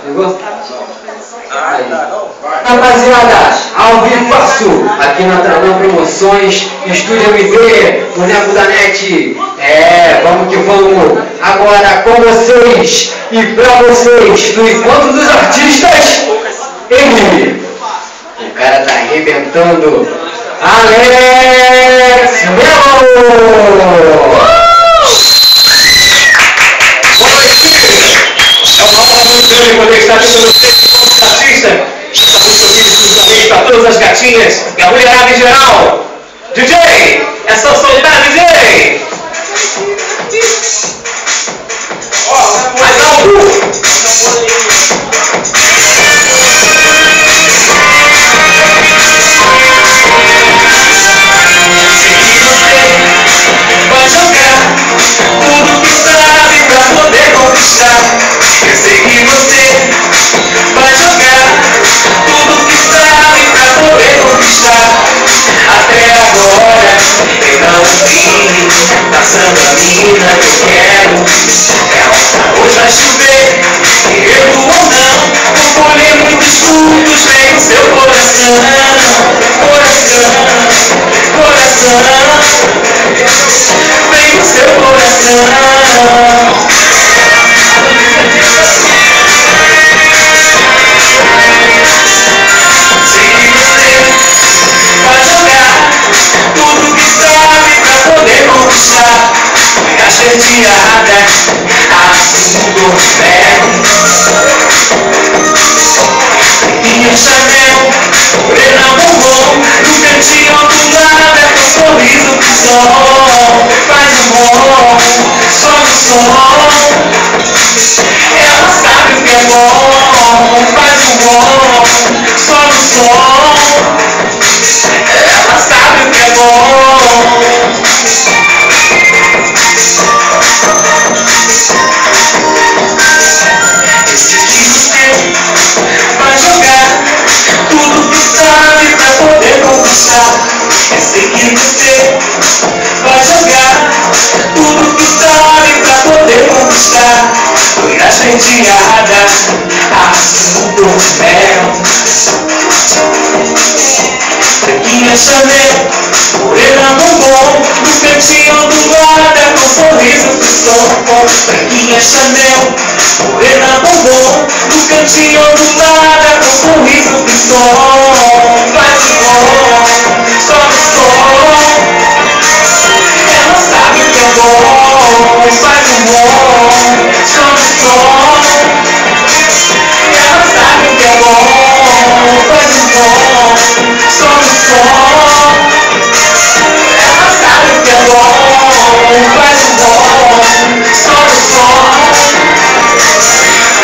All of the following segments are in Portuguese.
Ligou? Rapaziada, ao vivaço, aqui na Tramão Promoções, Estúdio MD, o Nego da Net. Vamos que vamos. Agora com vocês e pra vocês, no Encontro dos Artistas, ele, o cara tá arrebentando, Alex Melo! Poder estar aqui com vocês, como artista. Essa música aqui exclusivamente para todas as gatinhas e a mulherada em geral. DJ, é só soltar, DJ! Mais alto! Vai jogar tudo que sabe pra poder conquistar. Eu sei que você vai jogar tudo que sabe pra poder conquistar. Até agora eu não vi passando a mina que eu quero. Hoje vai chover, eu ou não, vou colher muitos frutos, vem no seu coração. Coração, vem no seu coração. Chateada, assunto velho. E o Chanel, morena bombom, no cantinho do lado, com sorriso pro sol. Faz amor, só no som. Ela sabe o que é bom. Faz amor, só no som. Ela sabe o que é bom. Vai jogar tudo que sabe pra poder conquistar. Eu sei que você vai jogar tudo que sabe pra poder conquistar. Foi a chanteada, assunto mel. Branquinha Chanel, morena bombom, no cantinho do lado, com sorriso pro som. Branquinha Chanel, morena bombom, no cantinho do lado, com sorriso pro som. Faz o bom, só no som. Ela sabe o que é bom. Faz o bom, só no som. Ela sabe o que é bom. Faz o bom, só no som. Ela sabe o que é bom. Faz o bom, só no som.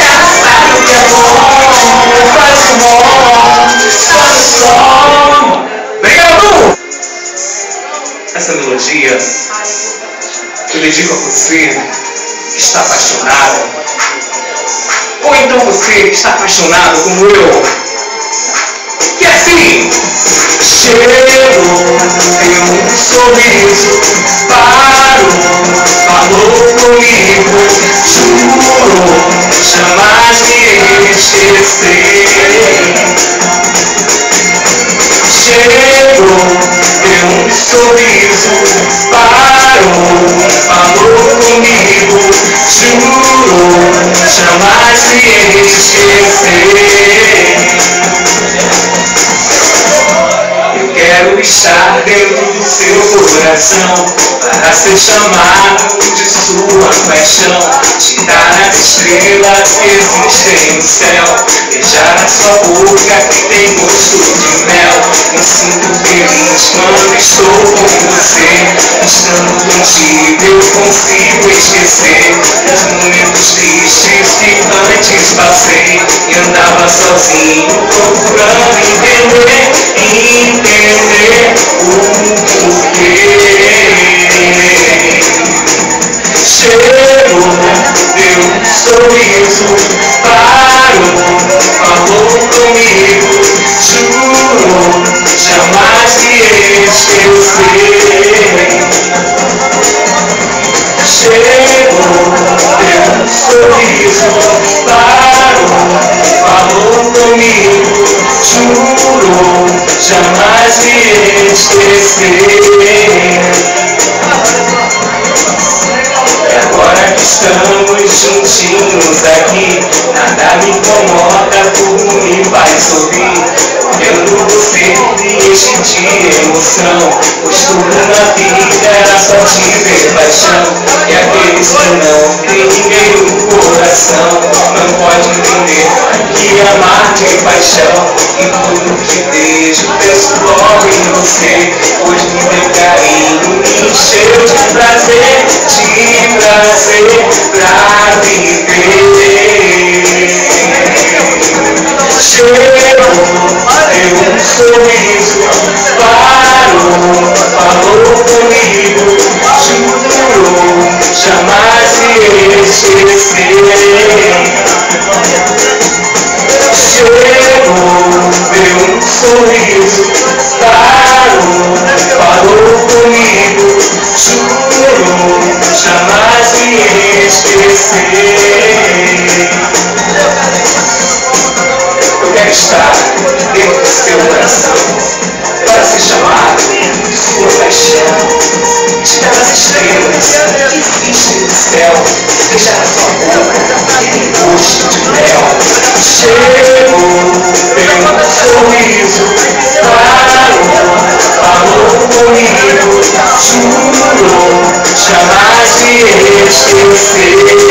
Ela sabe o que é bom. Faz o bom, só no som. Obrigado! Essa melodia eu dedico a você que está apaixonado, ou então você que está apaixonado como eu, que assim, chego, deu um sorriso, parou, falou comigo, juro, jamais me esquecer. Chegou, deu um sorriso, parou, falou comigo, juro, jamais me esquecer. Eu quero estar dentro do seu coração, para ser chamado de sua paixão, te dar as estrelas que existem no céu, beijar a sua boca que tem gosto de mel. Me sinto feliz quando estou com você, estando contigo eu consigo esquecer os momentos tristes que antes passei, e andava sozinho procurando entender o porquê. Chegou, deu um sorriso, parou, falou comigo, juro, jamais me esquecer. Chegou, deu um sorriso, parou, falou comigo, jurou jamais me esquecer. E agora que estamos juntinhos aqui, nada me incomoda, tudo me faz sorrir. Vendo você me enche de emoção, pois tudo na vida era só te ver paixão. E aqueles que não tem ninguém no coração não pode entender que amar tem paixão. E tudo que vejo penso logo em você, pois me deu carinho, me encheu de prazer pra viver. Chegou, deu um sorriso, parou, falou comigo, jurou jamais se esquecer. Chegou, deu um sorriso, parou, falou comigo, jurou jamais se esquecer. Eu quero estar dentro do seu coração para ser chamado de sua paixão, te dar as estrelas que existem no céu, deixar a sua boca em gosto de mel. Chegou, deu um sorriso, parou, falou comigo, jurou jamais se esquecer.